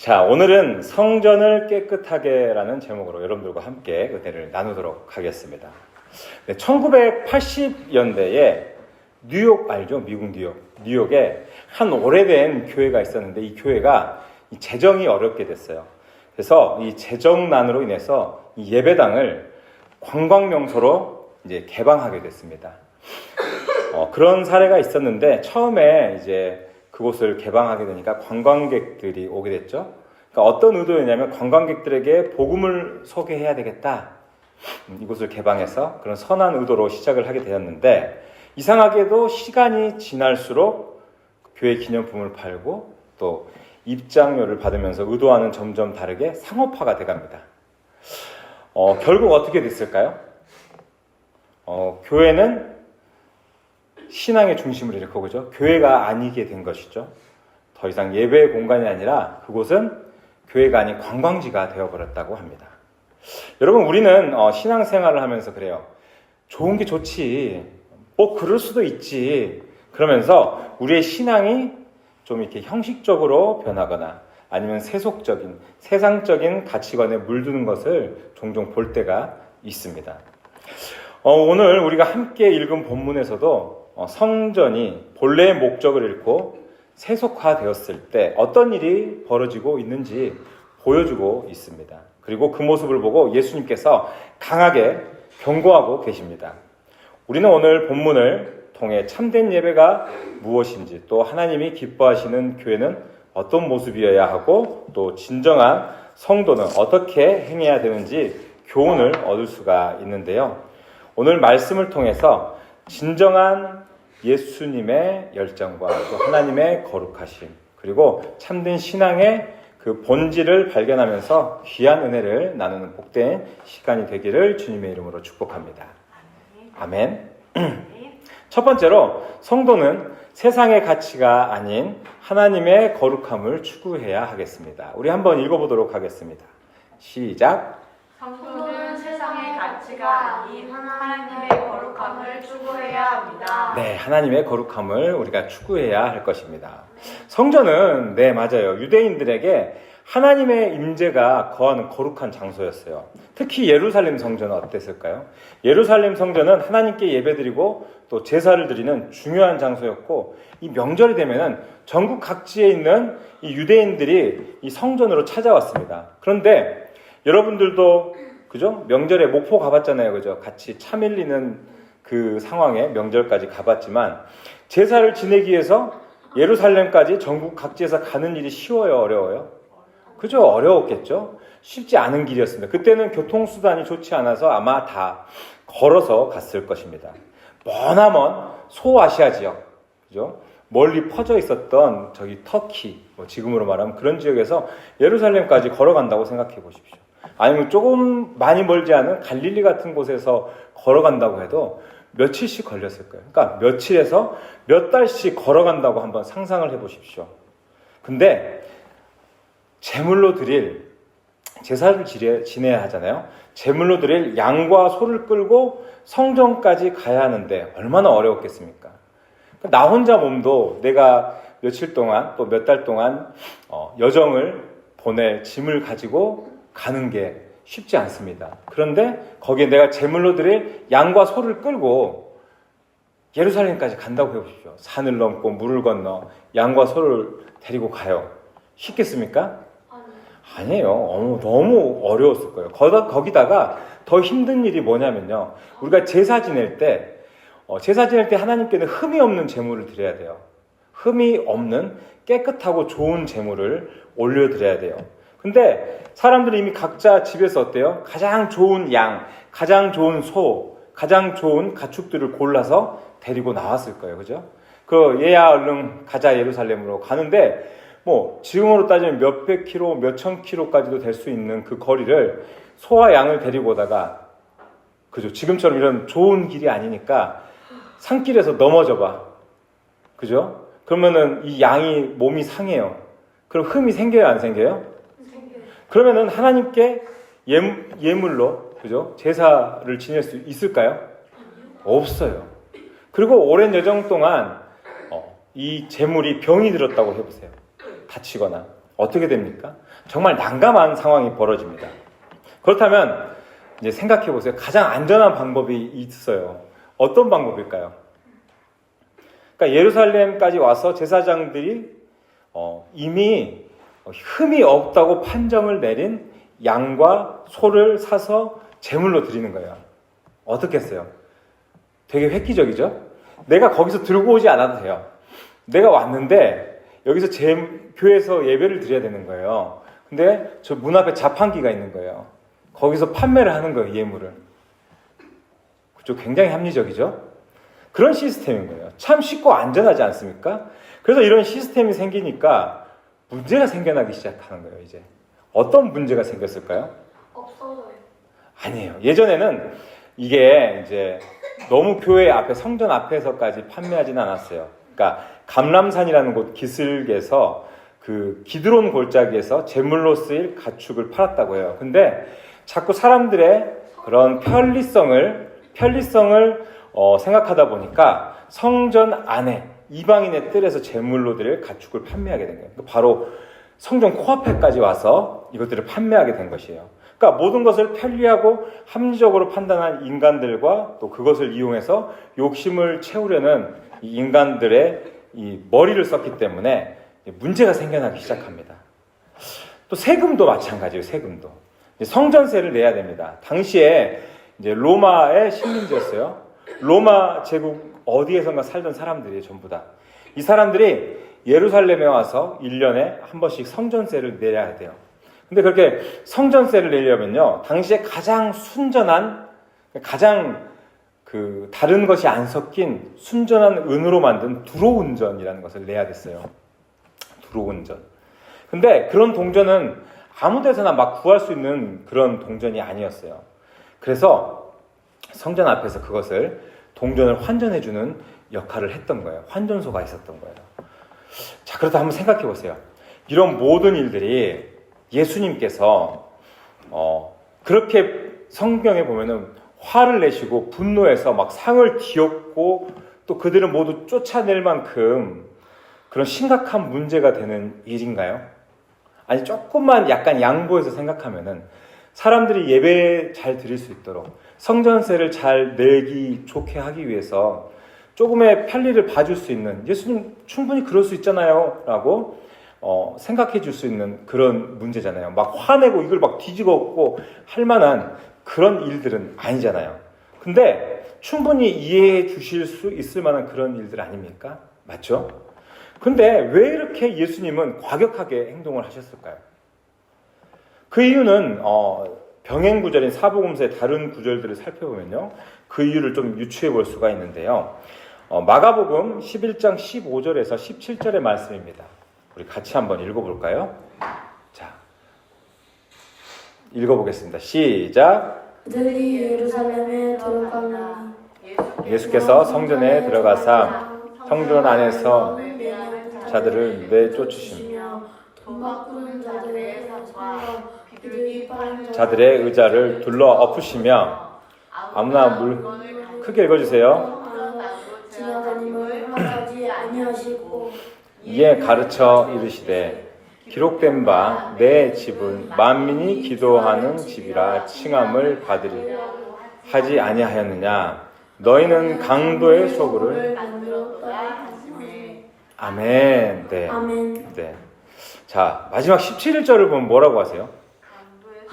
자, 오늘은 성전을 깨끗하게라는 제목으로 여러분들과 함께 은혜를 나누도록 하겠습니다. 네, 1980년대에 뉴욕 알죠? 미국 뉴욕에 한 오래된 교회가 있었는데 이 교회가 재정이 어렵게 됐어요. 그래서 이 재정난으로 인해서 이 예배당을 관광명소로 이제 개방하게 됐습니다. 그런 사례가 있었는데 처음에 이제 그곳을 개방하게 되니까 관광객들이 오게 됐죠. 그러니까 어떤 의도였냐면 관광객들에게 복음을 소개해야 되겠다. 이곳을 개방해서 그런 선한 의도로 시작을 하게 되었는데 이상하게도 시간이 지날수록 교회 기념품을 팔고 또 입장료를 받으면서 의도와는 점점 다르게 상업화가 돼갑니다. 결국 어떻게 됐을까요? 교회는 신앙의 중심을 잃고 그죠? 교회가 아니게 된 것이죠. 더 이상 예배의 공간이 아니라 그곳은 교회가 아닌 관광지가 되어버렸다고 합니다. 여러분, 우리는 신앙생활을 하면서 그래요. 좋은 게 좋지. 그럴 수도 있지. 그러면서 우리의 신앙이 좀 이렇게 형식적으로 변하거나 아니면 세속적인, 세상적인 가치관에 물드는 것을 종종 볼 때가 있습니다. 오늘 우리가 함께 읽은 본문에서도 성전이 본래의 목적을 잃고 세속화되었을 때 어떤 일이 벌어지고 있는지 보여주고 있습니다. 그리고 그 모습을 보고 예수님께서 강하게 경고하고 계십니다. 우리는 오늘 본문을 통해 참된 예배가 무엇인지 또 하나님이 기뻐하시는 교회는 어떤 모습이어야 하고 또 진정한 성도는 어떻게 행해야 되는지 교훈을 얻을 수가 있는데요. 오늘 말씀을 통해서 진정한 예수님의 열정과 또 하나님의 거룩하심 그리고 참된 신앙의 그 본질을 발견하면서 귀한 은혜를 나누는 복된 시간이 되기를 주님의 이름으로 축복합니다. 아멘. 첫 번째로 성도는 세상의 가치가 아닌 하나님의 거룩함을 추구해야 하겠습니다. 우리 한번 읽어보도록 하겠습니다. 시작. 성도는 세상의 가치가 아닌 하나님의 거룩함을 추구해야 합니다. 네, 하나님의 거룩함을 우리가 추구해야 할 것입니다. 성전은 맞아요. 유대인들에게 하나님의 임재가 거하는 거룩한 장소였어요. 특히 예루살렘 성전은 어땠을까요? 예루살렘 성전은 하나님께 예배드리고 또 제사를 드리는 중요한 장소였고 이 명절이 되면은 전국 각지에 있는 이 유대인들이 이 성전으로 찾아왔습니다. 그런데 여러분들도 그죠? 명절에 목포 가봤잖아요. 그죠? 같이 차 밀리는 그 상황에 명절까지 가봤지만 제사를 지내기 위해서 예루살렘까지 전국 각지에서 가는 일이 쉬워요? 어려워요? 그죠? 어려웠겠죠? 쉽지 않은 길이었습니다. 그때는 교통수단이 좋지 않아서 아마 다 걸어서 갔을 것입니다. 머나먼 소아시아 지역, 그죠? 멀리 퍼져 있었던 저기 터키, 지금으로 말하면 그런 지역에서 예루살렘까지 걸어간다고 생각해 보십시오. 아니면 조금 많이 멀지 않은 갈릴리 같은 곳에서 걸어간다고 해도 며칠씩 걸렸을 거예요. 그러니까 며칠에서 몇 달씩 걸어간다고 한번 상상을 해보십시오. 근데 제물로 드릴 제사를 지내야 하잖아요. 제물로 드릴 양과 소를 끌고 성전까지 가야 하는데 얼마나 어려웠겠습니까? 나 혼자 몸도 내가 며칠 동안 또 몇 달 동안 여정을 보낼 짐을 가지고 가는 게 쉽지 않습니다. 그런데 거기에 내가 제물로 드릴 양과 소를 끌고 예루살렘까지 간다고 해보십시오. 산을 넘고 물을 건너 양과 소를 데리고 가요. 쉽겠습니까? 아니에요. 너무 어려웠을 거예요. 거기다가 더 힘든 일이 뭐냐면요. 우리가 제사 지낼 때 하나님께는 흠이 없는 제물을 드려야 돼요. 흠이 없는 깨끗하고 좋은 제물을 올려드려야 돼요. 근데 사람들이 이미 각자 집에서 어때요? 가장 좋은 양, 가장 좋은 소, 가장 좋은 가축들을 골라서 데리고 나왔을 거예요. 그죠? 얘야 얼른 가자 예루살렘으로 가는데 지금으로 따지면 몇백 킬로, 몇천 킬로까지도 될 수 있는 그 거리를 소와 양을 데리고 오다가 그죠? 지금처럼 이런 좋은 길이 아니니까 산길에서 넘어져 봐. 그죠? 그러면은 이 양이 몸이 상해요. 그럼 흠이 생겨요, 안 생겨요? 그러면은 하나님께 예물로 그죠? 제사를 지낼 수 있을까요? 없어요. 그리고 오랜 여정 동안 이 제물이 병이 들었다고 해보세요. 다치거나 어떻게 됩니까? 정말 난감한 상황이 벌어집니다. 그렇다면 이제 생각해 보세요. 가장 안전한 방법이 있어요. 어떤 방법일까요? 그러니까 예루살렘까지 와서 제사장들이 이미 흠이 없다고 판정을 내린 양과 소를 사서 제물로 드리는 거예요. 어떻게 했어요? 되게 획기적이죠? 내가 거기서 들고 오지 않아도 돼요. 내가 왔는데 여기서 교회에서 예배를 드려야 되는 거예요. 근데 저 문 앞에 자판기가 있는 거예요. 거기서 판매를 하는 거예요, 예물을. 그죠? 굉장히 합리적이죠? 그런 시스템인 거예요. 참 쉽고 안전하지 않습니까? 그래서 이런 시스템이 생기니까 문제가 생겨나기 시작하는 거예요, 이제. 어떤 문제가 생겼을까요? 없어져요. 아니에요. 예전에는 이게 이제 너무 교회 앞에, 성전 앞에서까지 판매하진 않았어요. 그러니까 감람산이라는 곳 기슭에서 그 기드론 골짜기에서 제물로 쓰일 가축을 팔았다고 해요. 근데 자꾸 사람들의 그런 편리성을 생각하다 보니까 성전 안에 이방인의 뜰에서 제물로 드릴 가축을 판매하게 된 거예요. 바로 성전 코앞에까지 와서 이것들을 판매하게 된 것이에요. 그러니까 모든 것을 편리하고 합리적으로 판단한 인간들과 또 그것을 이용해서 욕심을 채우려는 이 인간들의 이 머리를 썼기 때문에 문제가 생겨나기 시작합니다. 또 세금도 마찬가지예요. 세금도 성전세를 내야 됩니다. 당시에 이제 로마의 식민지였어요. 로마 제국 어디에선가 살던 사람들이 전부 다. 이 사람들이 예루살렘에 와서 1년에 한 번씩 성전세를 내야 돼요. 근데 그렇게 성전세를 내려면요, 당시에 가장 순전한, 가장 다른 것이 안 섞인 순전한 은으로 만든 두로운전이라는 것을 내야 됐어요. 두로운전. 근데 그런 동전은 아무 데서나 막 구할 수 있는 그런 동전이 아니었어요. 그래서 성전 앞에서 그것을 동전을 환전해주는 역할을 했던 거예요. 환전소가 있었던 거예요. 자, 그렇다 한번 생각해 보세요. 이런 모든 일들이 예수님께서 그렇게 성경에 보면은 화를 내시고 분노해서 막 상을 뒤엎고 또 그들을 모두 쫓아낼 만큼 그런 심각한 문제가 되는 일인가요? 아니, 조금만 약간 양보해서 생각하면은 사람들이 예배 잘 드릴 수 있도록 성전세를 잘 내기 좋게 하기 위해서 조금의 편리를 봐줄 수 있는, 예수님 충분히 그럴 수 있잖아요 라고 생각해 줄 수 있는 그런 문제잖아요. 막 화내고 이걸 막 뒤집어 엎고 할 만한 그런 일들은 아니잖아요. 근데 충분히 이해해 주실 수 있을 만한 그런 일들 아닙니까? 맞죠? 근데 왜 이렇게 예수님은 과격하게 행동을 하셨을까요? 그 이유는 병행 구절인 사복음서의 다른 구절들을 살펴보면요, 그 이유를 좀 유추해 볼 수가 있는데요. 마가복음 11장 15절에서 17절의 말씀입니다. 우리 같이 한번 읽어볼까요? 자, 읽어보겠습니다. 시작. 그들이 예루살렘에 들어가면 예수께서 성전에 들어가사 성전 안에서 자들을 내쫓으시며 돈 바꾸는 자들의 손과 그들이 파는 자들의 의자를 둘러 엎으시며 아무나 크게 읽어주세요. 지나다님을 허락하지 아니하시고 이에 가르쳐 이르시되 기록된 바 내 집은 만민이 기도하는 집이라 칭함을 받으리 하지 아니하였느냐. 너희는 강도의 소굴을 만들었다. 아멘. 네. 아멘. 네. 자, 마지막 17절을 보면 뭐라고 하세요?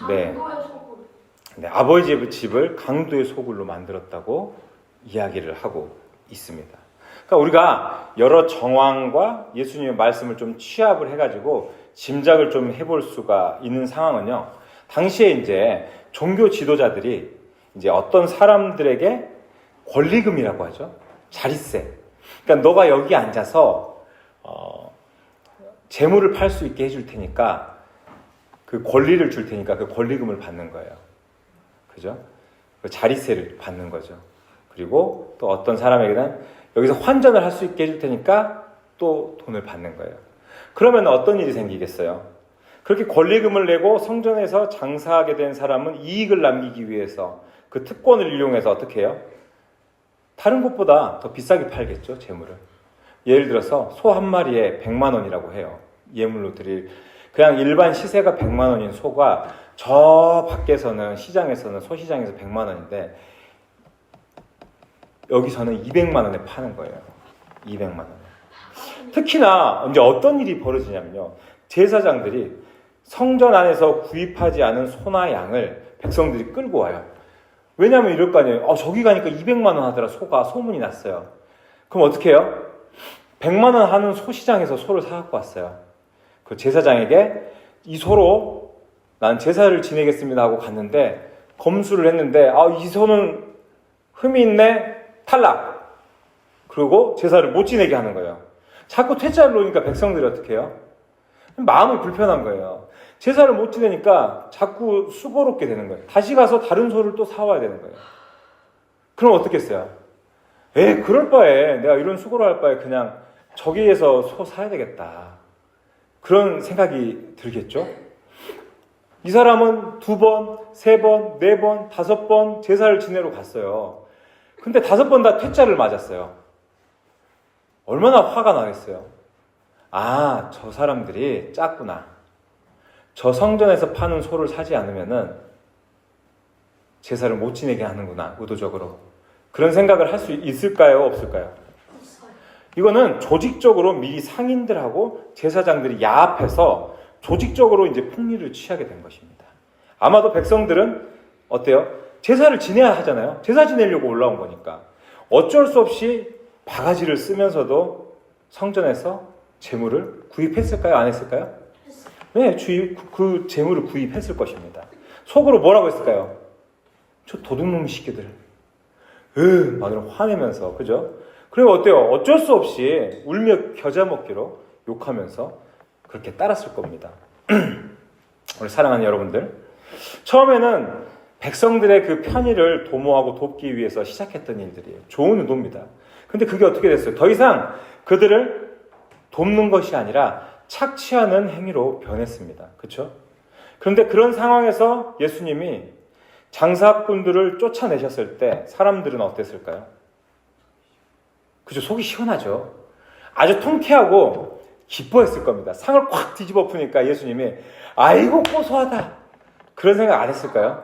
네. 네, 아버지의 집을 강도의 소굴로 만들었다고 이야기를 하고 있습니다. 그러니까 우리가 여러 정황과 예수님의 말씀을 좀 취합을 해가지고 짐작을 좀 해볼 수가 있는 상황은요, 당시에 이제 종교 지도자들이 이제 어떤 사람들에게 권리금이라고 하죠. 자릿세. 그러니까 너가 여기 앉아서 재물을 팔 수 있게 해줄 테니까, 그 권리를 줄 테니까 그 권리금을 받는 거예요. 그죠? 그 자릿세를 받는 거죠. 그리고 또 어떤 사람에게는 여기서 환전을 할 수 있게 해줄 테니까 또 돈을 받는 거예요. 그러면 어떤 일이 생기겠어요? 그렇게 권리금을 내고 성전에서 장사하게 된 사람은 이익을 남기기 위해서 그 특권을 이용해서 어떻게 해요? 다른 곳보다 더 비싸게 팔겠죠, 재물을. 예를 들어서 소 한 마리에 100만 원이라고 해요. 예물로 드릴. 그냥 일반 시세가 100만 원인 소가 저 밖에서는 시장에서는 소시장에서 100만 원인데 여기서는 200만 원에 파는 거예요. 200만 원. 특히나 이제 어떤 일이 벌어지냐면요. 제사장들이 성전 안에서 구입하지 않은 소나 양을 백성들이 끌고 와요. 왜냐하면 이럴 거 아니에요. 저기 가니까 200만 원 하더라. 소가 소문이 났어요. 그럼 어떻게 해요? 100만 원 하는 소시장에서 소를 사갖고 왔어요. 그 제사장에게 이 소로 난 제사를 지내겠습니다 하고 갔는데 검수를 했는데 이 소는 흠이 있네. 탈락. 그리고 제사를 못 지내게 하는 거예요. 자꾸 퇴짜를 놓으니까 백성들이 어떻게 해요? 마음이 불편한 거예요. 제사를 못 지내니까 자꾸 수고롭게 되는 거예요. 다시 가서 다른 소를 또 사와야 되는 거예요. 그럼 어떻겠어요? 그럴 바에 내가 이런 수고를 할 바에 그냥 저기에서 소 사야 되겠다. 그런 생각이 들겠죠? 이 사람은 2번, 3번, 4번, 5번 제사를 지내러 갔어요. 근데 5번 다 퇴짜를 맞았어요. 얼마나 화가 나겠어요? 저 사람들이 짰구나. 저 성전에서 파는 소를 사지 않으면은 제사를 못 지내게 하는구나, 의도적으로. 그런 생각을 할 수 있을까요? 없을까요? 이거는 조직적으로 미리 상인들하고 제사장들이 야합해서 조직적으로 이제 폭리를 취하게 된 것입니다. 아마도 백성들은 어때요? 제사를 지내야 하잖아요. 제사 지내려고 올라온 거니까. 어쩔 수 없이 바가지를 쓰면서도 성전에서 재물을 구입했을까요? 안 했을까요? 네, 그 재물을 구입했을 것입니다. 속으로 뭐라고 했을까요? 저 도둑놈 시끼들. 막 이런 화내면서, 그죠? 그리고 어때요? 어쩔 수 없이 울며 겨자 먹기로 욕하면서 그렇게 따랐을 겁니다. 우리 사랑하는 여러분들, 처음에는 백성들의 그 편의를 도모하고 돕기 위해서 시작했던 일들이에요. 좋은 의도입니다. 근데 그게 어떻게 됐어요? 더 이상 그들을 돕는 것이 아니라 착취하는 행위로 변했습니다. 그렇죠? 그런데 그런 상황에서 예수님이 장사꾼들을 쫓아내셨을 때 사람들은 어땠을까요? 그죠? 속이 시원하죠? 아주 통쾌하고 기뻐했을 겁니다. 상을 콱 뒤집어 푸니까 예수님이 아이고 고소하다. 그런 생각 안 했을까요?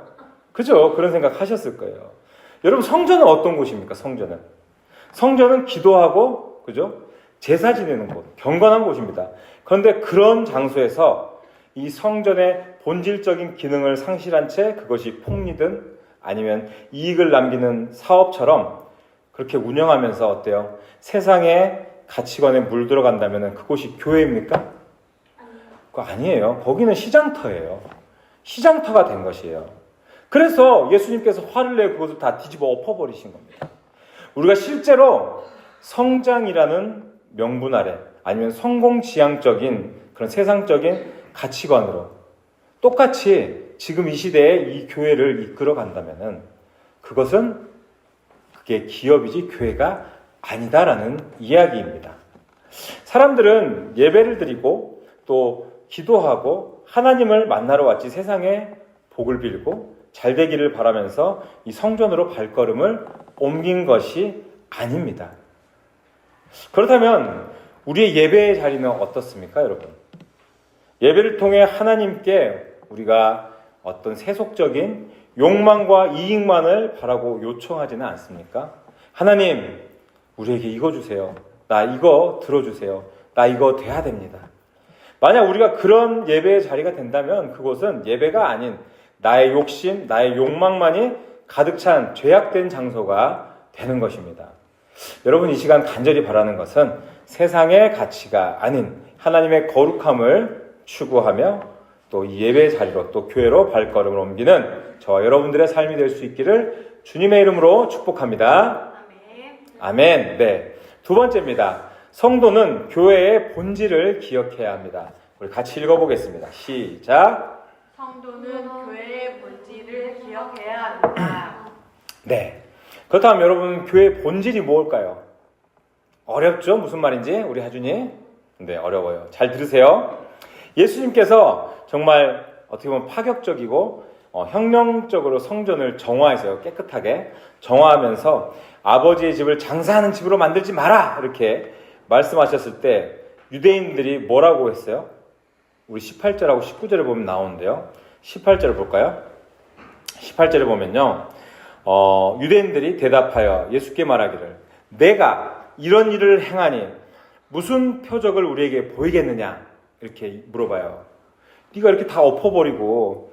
그죠? 그런 생각 하셨을 거예요. 여러분, 성전은 어떤 곳입니까? 성전은 기도하고, 그죠? 제사 지내는 곳, 경건한 곳입니다. 그런데 그런 장소에서 이 성전의 본질적인 기능을 상실한 채 그것이 폭리든 아니면 이익을 남기는 사업처럼 그렇게 운영하면서 어때요? 세상의 가치관에 물들어간다면 그곳이 교회입니까? 그거 아니에요. 거기는 시장터예요. 시장터가 된 것이에요. 그래서 예수님께서 화를 내고 그것을 다 뒤집어 엎어버리신 겁니다. 우리가 실제로 성장이라는 명분 아래 아니면 성공지향적인 그런 세상적인 가치관으로 똑같이 지금 이 시대에 이 교회를 이끌어 간다면은 그게 기업이지 교회가 아니다라는 이야기입니다. 사람들은 예배를 드리고 또 기도하고 하나님을 만나러 왔지 세상에 복을 빌고 잘 되기를 바라면서 이 성전으로 발걸음을 옮긴 것이 아닙니다. 그렇다면 우리의 예배의 자리는 어떻습니까, 여러분? 예배를 통해 하나님께 우리가 어떤 세속적인 욕망과 이익만을 바라고 요청하지는 않습니까? 하나님, 우리에게 이거 주세요. 나 이거 들어주세요. 나 이거 돼야 됩니다. 만약 우리가 그런 예배의 자리가 된다면 그곳은 예배가 아닌 나의 욕심, 나의 욕망만이 가득 찬 죄악된 장소가 되는 것입니다. 여러분, 이 시간 간절히 바라는 것은 세상의 가치가 아닌 하나님의 거룩함을 추구하며 또 이 예배의 자리로 또 교회로 발걸음을 옮기는 저와 여러분들의 삶이 될 수 있기를 주님의 이름으로 축복합니다. 아멘. 네. 두 번째입니다. 성도는 교회의 본질을 기억해야 합니다. 우리 같이 읽어보겠습니다. 시작. 성도는 교회의 본질을 기억해야 합니다. 네. 그렇다면 여러분, 교회의 본질이 뭘까요? 어렵죠? 무슨 말인지 우리 하준이? 네, 어려워요. 잘 들으세요. 예수님께서 정말 어떻게 보면 파격적이고 혁명적으로 성전을 정화해서요. 깨끗하게 정화하면서 아버지의 집을 장사하는 집으로 만들지 마라! 이렇게 말씀하셨을 때 유대인들이 뭐라고 했어요? 우리 18절하고 19절에 보면 나오는데요. 18절을 볼까요? 18절에 보면요. 유대인들이 대답하여 예수께 말하기를 내가 이런 일을 행하니 무슨 표적을 우리에게 보이겠느냐 이렇게 물어봐요. 네가 이렇게 다 엎어버리고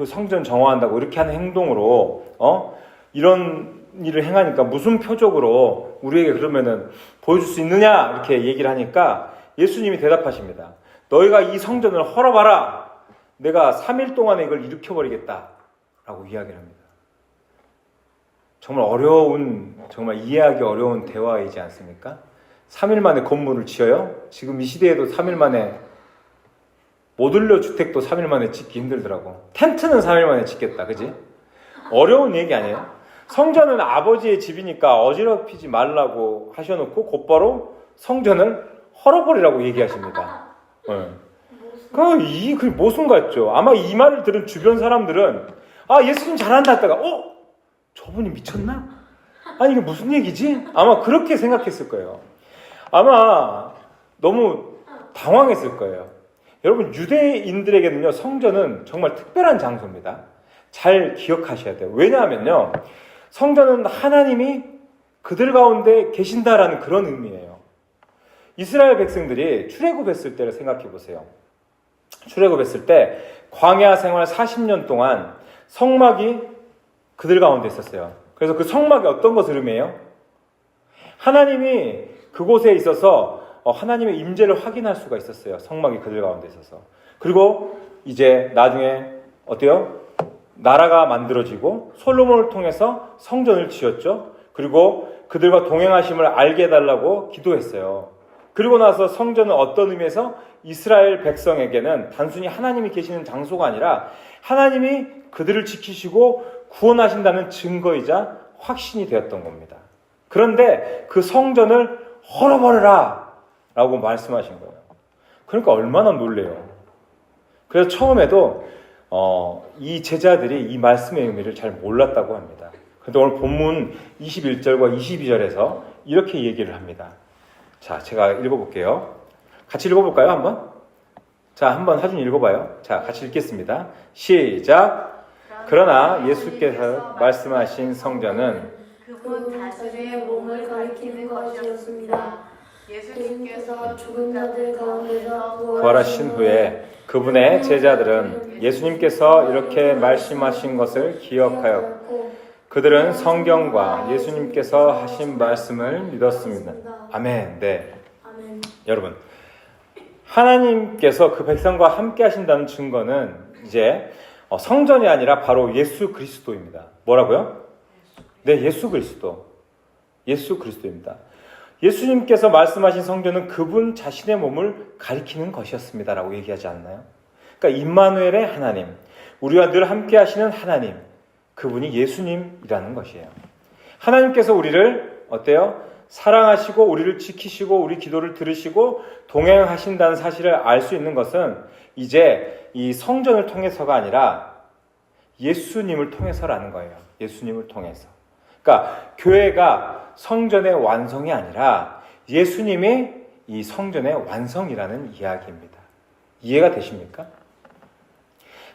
성전 정화한다고 이렇게 하는 행동으로 이런 일을 행하니까 무슨 표적으로 우리에게 그러면은 보여줄 수 있느냐 이렇게 얘기를 하니까 예수님이 대답하십니다. 너희가 이 성전을 헐어봐라. 내가 3일 동안에 이걸 일으켜버리겠다 라고 이야기를 합니다. 정말 정말 이해하기 어려운 대화이지 않습니까? 3일 만에 건물을 지어요? 지금 이 시대에도 3일 만에 모듈러 주택도 3일 만에 짓기 힘들더라고. 텐트는 3일 만에 짓겠다. 그지? 어려운 얘기 아니에요? 성전은 아버지의 집이니까 어지럽히지 말라고 하셔놓고 곧바로 성전을 헐어버리라고 얘기하십니다. 네. 그게 모순 같죠? 아마 이 말을 들은 주변 사람들은 예수님 잘한다 했다가 저분이 미쳤나? 아니 이게 무슨 얘기지? 아마 그렇게 생각했을 거예요. 아마 너무 당황했을 거예요. 여러분 유대인들에게는요 성전은 정말 특별한 장소입니다. 잘 기억하셔야 돼요. 왜냐하면요 성전은 하나님이 그들 가운데 계신다라는 그런 의미예요. 이스라엘 백성들이 출애굽했을 때를 생각해 보세요. 출애굽했을 때 광야 생활 40년 동안 성막이 그들 가운데 있었어요. 그래서 그 성막이 어떤 것을 의미해요? 하나님이 그곳에 있어서 하나님의 임재를 확인할 수가 있었어요. 성막이 그들 가운데 있어서. 그리고 이제 나중에 어때요? 나라가 만들어지고 솔로몬을 통해서 성전을 지었죠. 그리고 그들과 동행하심을 알게 해달라고 기도했어요. 그리고 나서 성전은 어떤 의미에서 이스라엘 백성에게는 단순히 하나님이 계시는 장소가 아니라 하나님이 그들을 지키시고 구원하신다는 증거이자 확신이 되었던 겁니다. 그런데 그 성전을 헐어버려라 라고 말씀하신 거예요. 그러니까 얼마나 놀래요. 그래서 처음에도 이 제자들이 이 말씀의 의미를 잘 몰랐다고 합니다. 그런데 오늘 본문 21절과 22절에서 이렇게 얘기를 합니다. 자, 제가 읽어볼게요. 같이 읽어볼까요, 한번? 자, 한번 하준 읽어봐요. 자, 같이 읽겠습니다. 시작! 그러나 예수께서 말씀하신 성전은 그분 자신의 몸을 가리키는 것이었습니다. 예수님께서 죽은 자들 가운데서 부활하신 후에 그분의 제자들은 예수님께서 이렇게 말씀하신 것을 기억하였고 그들은 성경과 예수님께서 하신 말씀을 믿었습니다. 아멘. 네. 아멘. 여러분, 하나님께서 그 백성과 함께 하신다는 증거는 이제 성전이 아니라 바로 예수 그리스도입니다. 뭐라고요? 네, 예수 그리스도. 예수 그리스도입니다. 예수님께서 말씀하신 성전은 그분 자신의 몸을 가리키는 것이었습니다. 라고 얘기하지 않나요? 그러니까 임마누엘의 하나님, 우리와 늘 함께 하시는 하나님, 그분이 예수님이라는 것이에요. 하나님께서 우리를 어때요? 사랑하시고 우리를 지키시고 우리 기도를 들으시고 동행하신다는 사실을 알 수 있는 것은 이제 이 성전을 통해서가 아니라 예수님을 통해서라는 거예요. 예수님을 통해서. 그러니까 교회가 성전의 완성이 아니라 예수님이 이 성전의 완성이라는 이야기입니다. 이해가 되십니까?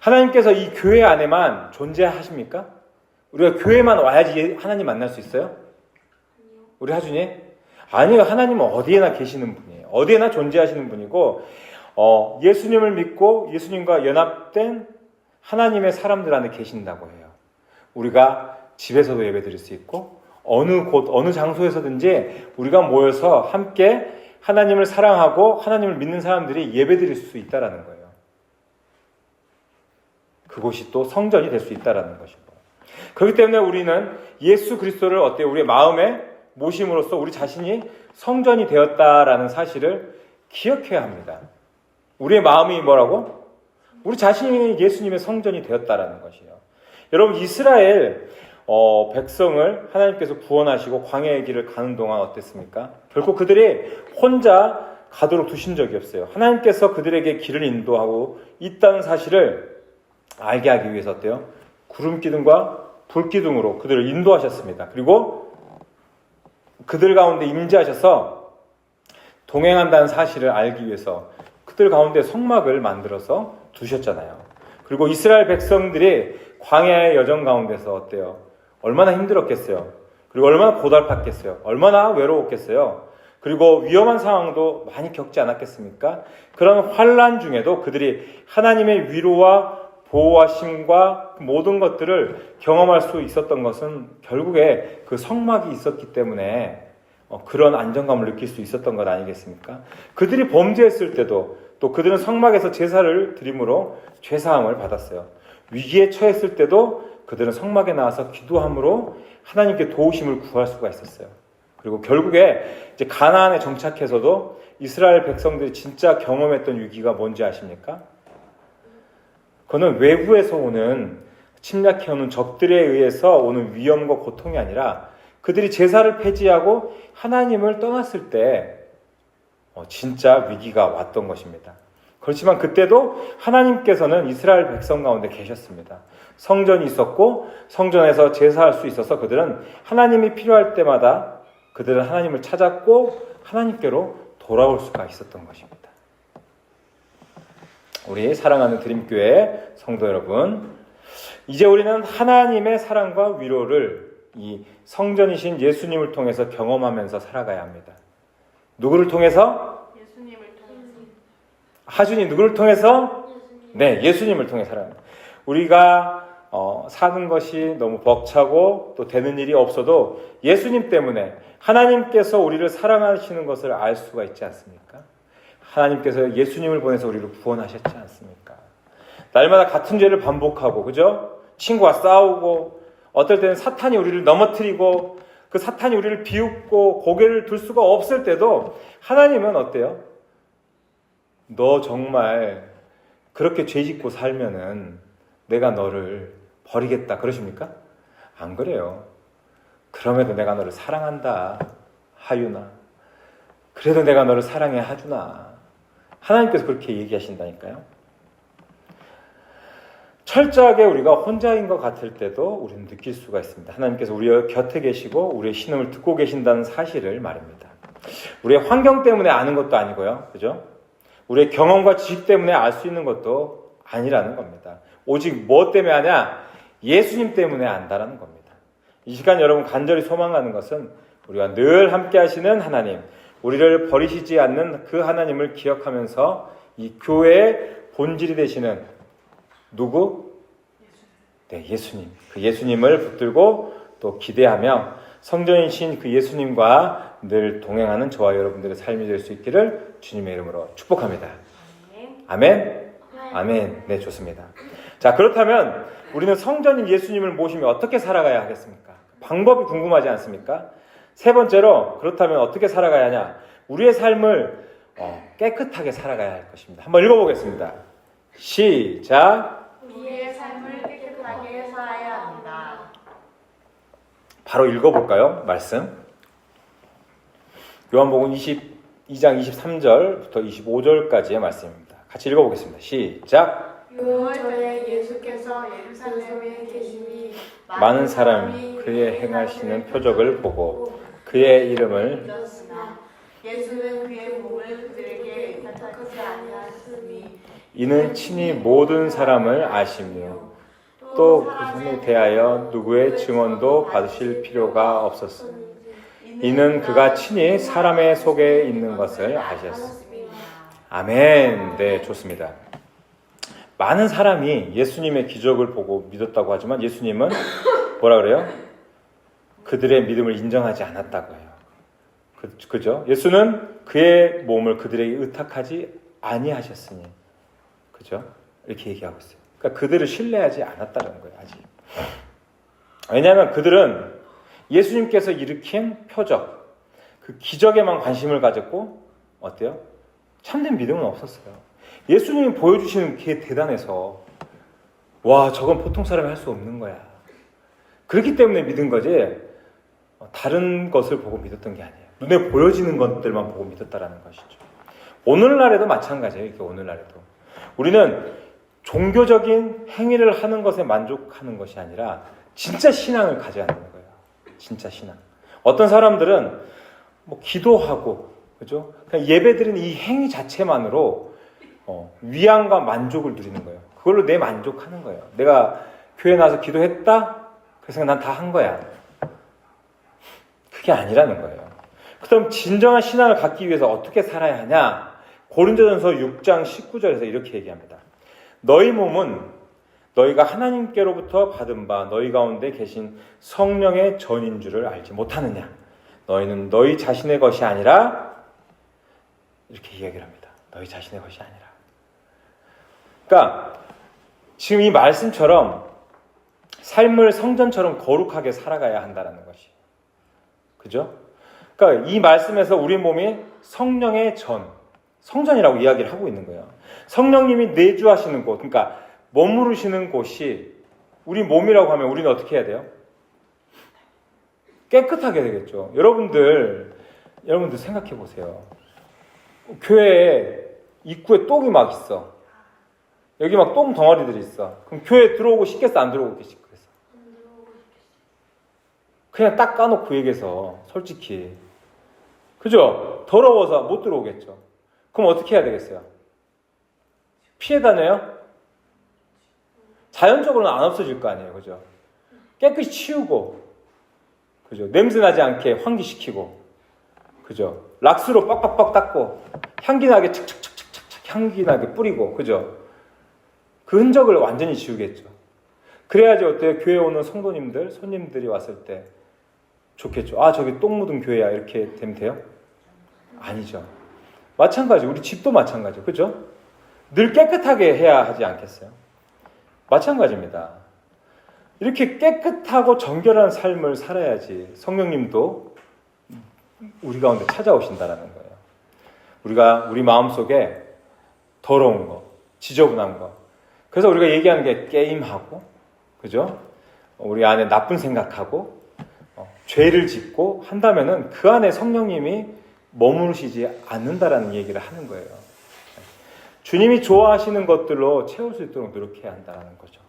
하나님께서 이 교회 안에만 존재하십니까? 우리가 교회만 와야지 하나님 만날 수 있어요? 우리 하준이? 아니요. 하나님은 어디에나 계시는 분이에요. 어디에나 존재하시는 분이고 예수님을 믿고 예수님과 연합된 하나님의 사람들 안에 계신다고 해요. 우리가 집에서도 예배드릴 수 있고 어느 곳, 어느 장소에서든지 우리가 모여서 함께 하나님을 사랑하고 하나님을 믿는 사람들이 예배드릴 수 있다는 거예요. 그곳이 또 성전이 될 수 있다는 것이고. 그렇기 때문에 우리는 예수 그리스도를 어때요? 우리의 마음에 모심으로써 우리 자신이 성전이 되었다라는 사실을 기억해야 합니다. 우리의 마음이 뭐라고? 우리 자신이 예수님의 성전이 되었다라는 것이에요. 여러분, 이스라엘 백성을 하나님께서 구원하시고 광야의 길을 가는 동안 어땠습니까? 결코 그들이 혼자 가도록 두신 적이 없어요. 하나님께서 그들에게 길을 인도하고 있다는 사실을 알게 하기 위해서 어때요? 구름 기둥과 불 기둥으로 그들을 인도하셨습니다. 그리고 그들 가운데 임재하셔서 동행한다는 사실을 알기 위해서 그들 가운데 성막을 만들어서 두셨잖아요. 그리고 이스라엘 백성들이 광야의 여정 가운데서 어때요? 얼마나 힘들었겠어요. 그리고 얼마나 고달팠겠어요. 얼마나 외로웠겠어요. 그리고 위험한 상황도 많이 겪지 않았겠습니까? 그런 환난 중에도 그들이 하나님의 위로와 보호하심과 모든 것들을 경험할 수 있었던 것은 결국에 그 성막이 있었기 때문에 그런 안정감을 느낄 수 있었던 것 아니겠습니까? 그들이 범죄했을 때도 또 그들은 성막에서 제사를 드림으로 죄사함을 받았어요. 위기에 처했을 때도 그들은 성막에 나와서 기도함으로 하나님께 도우심을 구할 수가 있었어요. 그리고 결국에 이제 가나안에 정착해서도 이스라엘 백성들이 진짜 경험했던 위기가 뭔지 아십니까? 그거는 외부에서 오는 침략해오는 적들에 의해서 오는 위험과 고통이 아니라 그들이 제사를 폐지하고 하나님을 떠났을 때 진짜 위기가 왔던 것입니다. 그렇지만 그때도 하나님께서는 이스라엘 백성 가운데 계셨습니다. 성전이 있었고 성전에서 제사할 수 있어서 그들은 하나님이 필요할 때마다 그들은 하나님을 찾았고 하나님께로 돌아올 수가 있었던 것입니다. 우리 사랑하는 드림교회 성도 여러분, 이제 우리는 하나님의 사랑과 위로를 이 성전이신 예수님을 통해서 경험하면서 살아가야 합니다. 누구를 통해서? 예수님을 통해서. 하준이 누구를 통해서? 네, 예수님을 통해 살아야 합니다. 우리가 사는 것이 너무 벅차고 또 되는 일이 없어도 예수님 때문에 하나님께서 우리를 사랑하시는 것을 알 수가 있지 않습니까? 하나님께서 예수님을 보내서 우리를 구원하셨지 않습니까? 날마다 같은 죄를 반복하고, 그죠? 친구와 싸우고, 어떨 때는 사탄이 우리를 넘어뜨리고, 그 사탄이 우리를 비웃고, 고개를 들 수가 없을 때도 하나님은 어때요? 너 정말 그렇게 죄 짓고 살면은 내가 너를 버리겠다. 그러십니까? 안 그래요. 그럼에도 내가 너를 사랑한다. 하윤아. 그래도 내가 너를 사랑해. 하준아. 하나님께서 그렇게 얘기하신다니까요. 철저하게 우리가 혼자인 것 같을 때도 우리는 느낄 수가 있습니다. 하나님께서 우리 곁에 계시고 우리의 신음을 듣고 계신다는 사실을 말입니다. 우리의 환경 때문에 아는 것도 아니고요. 그죠? 우리의 경험과 지식 때문에 알 수 있는 것도 아니라는 겁니다. 오직 뭐 때문에 아냐? 예수님 때문에 안다라는 겁니다. 이 시간 여러분 간절히 소망하는 것은 우리와 늘 함께 하시는 하나님, 우리를 버리시지 않는 그 하나님을 기억하면서 이 교회의 본질이 되시는 누구? 네, 예수님. 그 예수님을 붙들고 또 기대하며 성전이신 그 예수님과 늘 동행하는 저와 여러분들의 삶이 될 수 있기를 주님의 이름으로 축복합니다. 아멘? 아멘. 네, 좋습니다. 자, 그렇다면 우리는 성전인 예수님을 모시며 어떻게 살아가야 하겠습니까? 방법이 궁금하지 않습니까? 세 번째로, 그렇다면 어떻게 살아가야 하냐? 우리의 삶을 깨끗하게 살아가야 할 것입니다. 한번 읽어보겠습니다. 시작. 우리의 삶을 깨끗하게 살아야 합니다. 바로 읽어볼까요? 말씀. 요한복음 22장 23절부터 25절까지의 말씀입니다. 같이 읽어보겠습니다. 시작. 유월절에 예수께서 예루살렘에 계시니 많은 사람이 그의 행하시는 표적을 보고 그의 이름을 믿었으나 예수는 그의 몸을 그들에게 부탁하지 아니하였으니 이는 친히 모든 사람을 아시며 또 그분에 대하여 누구의 증언도 받으실 필요가 없었으니 이는 그가 친히 사람의 속에 있는 것을 아셨습니다. 아멘. 네, 좋습니다. 많은 사람이 예수님의 기적을 보고 믿었다고 하지만 예수님은 뭐라 그래요? 그들의 믿음을 인정하지 않았다고 해요. 그죠? 예수는 그의 몸을 그들에게 의탁하지 아니하셨으니, 그죠? 이렇게 얘기하고 있어요. 그러니까 그들을 신뢰하지 않았다는 거예요, 아직. 왜냐하면 그들은 예수님께서 일으킨 표적, 그 기적에만 관심을 가졌고, 어때요? 참된 믿음은 없었어요. 예수님이 보여주시는 게 대단해서, 와, 저건 보통 사람이 할 수 없는 거야. 그렇기 때문에 믿은 거지, 다른 것을 보고 믿었던 게 아니에요. 눈에 보여지는 것들만 보고 믿었다라는 것이죠. 오늘날에도 마찬가지예요. 이렇게 오늘날에도. 우리는 종교적인 행위를 하는 것에 만족하는 것이 아니라 진짜 신앙을 가져야 하는 거예요. 진짜 신앙. 어떤 사람들은 뭐 기도하고, 그죠? 그냥 예배드리는 이 행위 자체만으로 위안과 만족을 누리는 거예요. 그걸로 내 만족하는 거예요. 내가 교회 나와서 기도했다? 그래서 난 다 한 거야. 그게 아니라는 거예요. 그럼 진정한 신앙을 갖기 위해서 어떻게 살아야 하냐? 고린도전서 6장 19절에서 이렇게 얘기합니다. 너희 몸은 너희가 하나님께로부터 받은 바 너희 가운데 계신 성령의 전인 줄을 알지 못하느냐? 너희는 너희 자신의 것이 아니라 이렇게 이야기를 합니다. 너희 자신의 것이 아니라. 그러니까 지금 이 말씀처럼 삶을 성전처럼 거룩하게 살아가야 한다는 것이. 그죠? 그러니까 이 말씀에서 우리 몸이 성령의 성전이라고 이야기를 하고 있는 거예요. 성령님이 내주하시는 곳, 그러니까 머무르시는 곳이 우리 몸이라고 하면 우리는 어떻게 해야 돼요? 깨끗하게 되겠죠. 여러분들 생각해 보세요. 교회에 입구에 똥이 막 있어. 여기 막 똥 덩어리들이 있어. 그럼 교회 들어오고 싶겠어? 안 들어오고 싶겠어? 그냥 딱 까놓고 얘기해서 솔직히. 그죠? 더러워서 못 들어오겠죠. 그럼 어떻게 해야 되겠어요? 피해 다녀요? 자연적으로는 안 없어질 거 아니에요. 그죠? 깨끗이 치우고, 그죠? 냄새 나지 않게 환기시키고, 그죠? 락스로 빡빡빡 닦고, 향기나게 착착착착착 향기나게 뿌리고, 그죠? 그 흔적을 완전히 지우겠죠. 그래야지 어때요? 교회 오는 성도님들, 손님들이 왔을 때 좋겠죠. 아, 저기 똥 묻은 교회야. 이렇게 되면 돼요? 아니죠. 마찬가지, 우리 집도 마찬가지죠. 그죠? 늘 깨끗하게 해야 하지 않겠어요? 마찬가지입니다. 이렇게 깨끗하고 정결한 삶을 살아야지 성령님도 우리 가운데 찾아오신다라는 거예요. 우리 마음속에 더러운 거, 지저분한 거. 그래서 우리가 얘기하는 게 게임하고, 그죠? 우리 안에 나쁜 생각하고, 죄를 짓고 한다면은 그 안에 성령님이 머무르시지 않는다라는 얘기를 하는 거예요. 주님이 좋아하시는 것들로 채울 수 있도록 노력해야 한다는 거죠.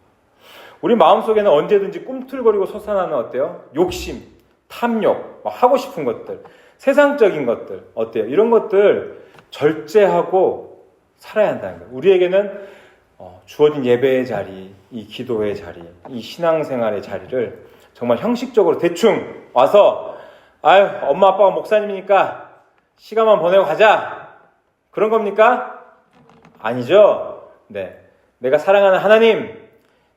우리 마음속에는 언제든지 꿈틀거리고 솟아나는 어때요? 욕심, 탐욕, 하고 싶은 것들, 세상적인 것들, 어때요? 이런 것들 절제하고 살아야 한다는 거예요. 우리에게는 주어진 예배의 자리, 이 기도의 자리, 이 신앙생활의 자리를 정말 형식적으로 대충 와서 엄마 아빠가 목사님이니까 시간만 보내고 가자. 그런 겁니까? 아니죠. 네. 내가 사랑하는 하나님,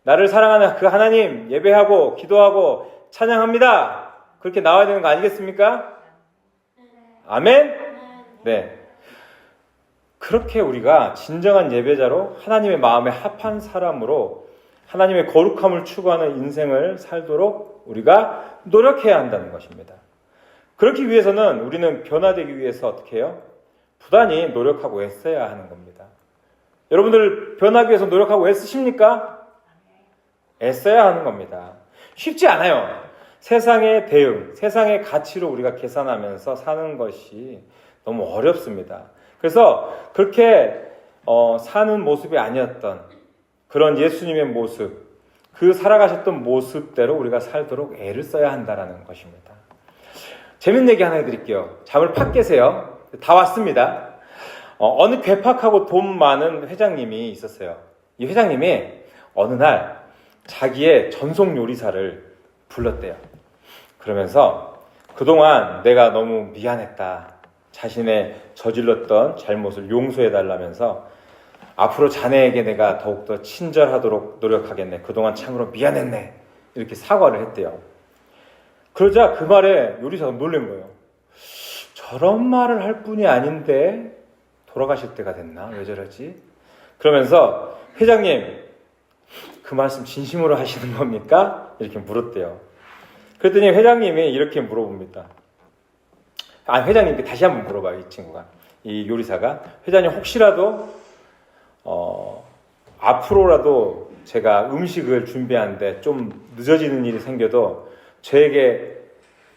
나를 사랑하는 그 하나님 예배하고 기도하고 찬양합니다. 그렇게 나와야 되는 거 아니겠습니까? 아멘? 네. 그렇게 우리가 진정한 예배자로 하나님의 마음에 합한 사람으로 하나님의 거룩함을 추구하는 인생을 살도록 우리가 노력해야 한다는 것입니다. 그렇기 위해서는 우리는 변화되기 위해서 어떻게 해요? 부단히 노력하고 애써야 하는 겁니다. 여러분들 변하기 위해서 노력하고 애쓰십니까? 애써야 하는 겁니다. 쉽지 않아요. 세상의 대응, 세상의 가치로 우리가 계산하면서 사는 것이 너무 어렵습니다. 그래서 그렇게 사는 모습이 아니었던 그런 예수님의 모습, 그 살아가셨던 모습대로 우리가 살도록 애를 써야 한다는 것입니다. 재밌는 얘기 하나 해드릴게요. 잠을 팍 깨세요. 다 왔습니다. 어느 괴팍하고 돈 많은 회장님이 있었어요. 이 회장님이 어느 날 자기의 전속 요리사를 불렀대요. 그러면서 그동안 내가 너무 미안했다. 자신의 저질렀던 잘못을 용서해달라면서 앞으로 자네에게 내가 더욱더 친절하도록 노력하겠네. 그동안 참으로 미안했네. 이렇게 사과를 했대요. 그러자 그 말에 요리사가 놀란 거예요. 저런 말을 할 뿐이 아닌데 돌아가실 때가 됐나? 왜 저러지? 그러면서 회장님, 그 말씀 진심으로 하시는 겁니까? 이렇게 물었대요. 그랬더니 회장님이 이렇게 물어봅니다. 회장님께 다시 한번 물어봐요, 이 친구가. 이 요리사가. 회장님, 혹시라도 앞으로라도 제가 음식을 준비하는데 좀 늦어지는 일이 생겨도 저에게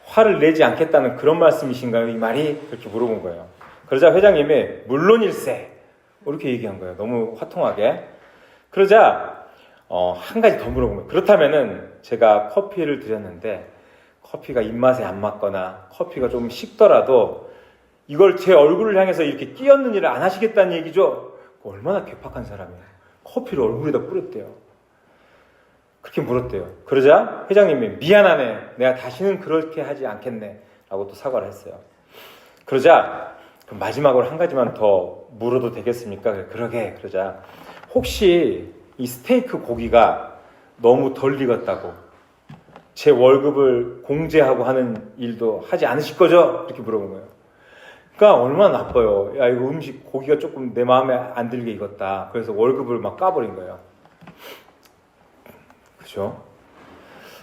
화를 내지 않겠다는 그런 말씀이신가요? 이 말이? 그렇게 물어본 거예요. 그러자 회장님이 물론일세 이렇게 얘기한 거예요. 너무 화통하게. 그러자 한 가지 더 물어본 거예요. 그렇다면은 제가 커피를 드렸는데 커피가 입맛에 안 맞거나 커피가 좀 식더라도 이걸 제 얼굴을 향해서 이렇게 끼얹는 일을 안 하시겠다는 얘기죠? 얼마나 괴팍한 사람이야. 커피를 얼굴에다 뿌렸대요. 그렇게 물었대요. 그러자 회장님이 미안하네. 내가 다시는 그렇게 하지 않겠네. 라고 또 사과를 했어요. 그러자 그럼 마지막으로 한 가지만 더 물어도 되겠습니까? 그러게. 그러자 혹시 이 스테이크 고기가 너무 덜 익었다고 제 월급을 공제하고 하는 일도 하지 않으실 거죠? 이렇게 물어본 거예요. 그러니까 얼마나 나빠요. 야, 이거 음식 고기가 조금 내 마음에 안 들게 익었다. 그래서 월급을 막 까버린 거예요. 그죠?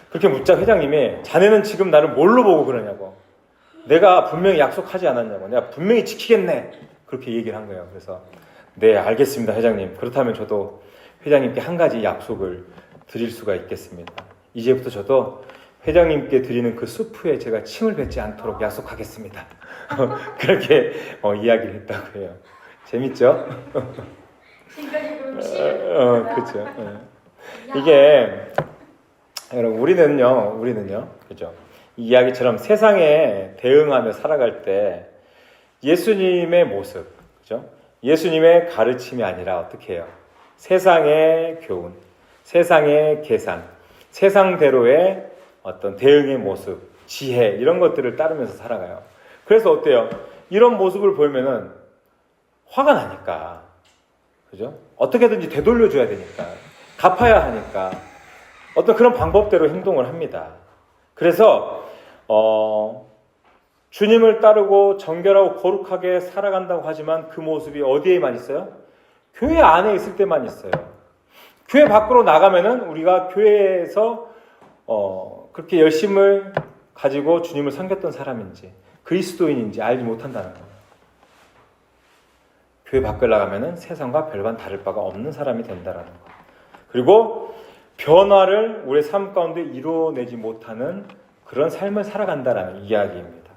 그렇게 묻자 회장님이 자네는 지금 나를 뭘로 보고 그러냐고. 내가 분명히 약속하지 않았냐고. 내가 분명히 지키겠네. 그렇게 얘기를 한 거예요. 그래서 네, 알겠습니다, 회장님. 그렇다면 저도 회장님께 한 가지 약속을 드릴 수가 있겠습니다. 이제부터 저도 회장님께 드리는 그 수프에 제가 침을 뱉지 않도록 약속하겠습니다. 그렇게 이야기를 했다고 해요. 재밌죠? 지금까지 그럼 시를 그렇죠. 이게 여러분 우리는요, 그죠? 이 이야기처럼 세상에 대응하며 살아갈 때 예수님의 모습, 그죠? 예수님의 가르침이 아니라 어떻게 해요? 세상의 교훈, 세상의 계산, 세상대로의 어떤 대응의 모습, 지혜 이런 것들을 따르면서 살아가요. 그래서 어때요? 이런 모습을 보이면은 화가 나니까, 그죠? 어떻게든지 되돌려줘야 되니까, 갚아야 하니까 어떤 그런 방법대로 행동을 합니다. 그래서 주님을 따르고 정결하고 거룩하게 살아간다고 하지만 그 모습이 어디에만 있어요? 교회 안에 있을 때만 있어요. 교회 밖으로 나가면은 우리가 교회에서 그렇게 열심을 가지고 주님을 섬겼던 사람인지 그리스도인인지 알지 못한다는 거예요. 교회 밖을 나가면은 세상과 별반 다를 바가 없는 사람이 된다라는 거예요. 그리고 변화를 우리의 삶 가운데 이루어내지 못하는 그런 삶을 살아간다라는 이야기입니다.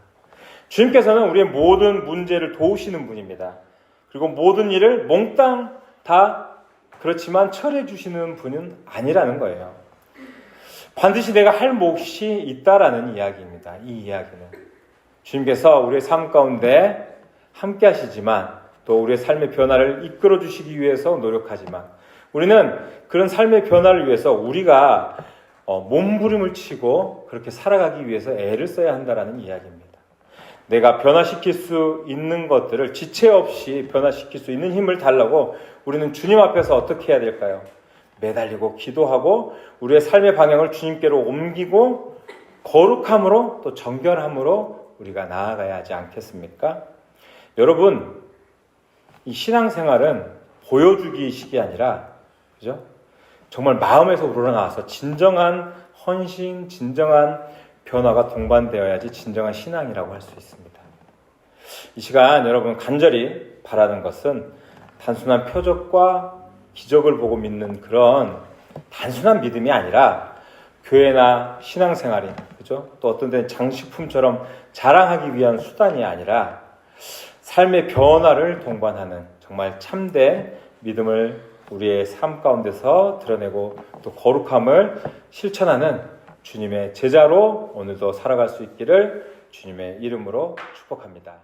주님께서는 우리의 모든 문제를 도우시는 분입니다. 그리고 모든 일을 몽땅 다 그렇지만 처리해 주시는 분은 아니라는 거예요. 반드시 내가 할 몫이 있다라는 이야기입니다. 이 이야기는 주님께서 우리의 삶 가운데 함께 하시지만 또 우리의 삶의 변화를 이끌어 주시기 위해서 노력하지만 우리는 그런 삶의 변화를 위해서 우리가 몸부림을 치고 그렇게 살아가기 위해서 애를 써야 한다라는 이야기입니다. 내가 변화시킬 수 있는 것들을 지체 없이 변화시킬 수 있는 힘을 달라고 우리는 주님 앞에서 어떻게 해야 될까요? 매달리고 기도하고 우리의 삶의 방향을 주님께로 옮기고 거룩함으로 또 정결함으로 우리가 나아가야 하지 않겠습니까? 여러분, 이 신앙생활은 보여주기식이 아니라 그죠? 정말 마음에서 우러나와서 진정한 헌신, 진정한 변화가 동반되어야지 진정한 신앙이라고 할 수 있습니다. 이 시간 여러분 간절히 바라는 것은 단순한 표적과 기적을 보고 믿는 그런 단순한 믿음이 아니라 교회나 신앙생활이 그죠? 또 어떤 데는 장식품처럼 자랑하기 위한 수단이 아니라 삶의 변화를 동반하는 정말 참된 믿음을 우리의 삶 가운데서 드러내고 또 거룩함을 실천하는 주님의 제자로 오늘도 살아갈 수 있기를 주님의 이름으로 축복합니다.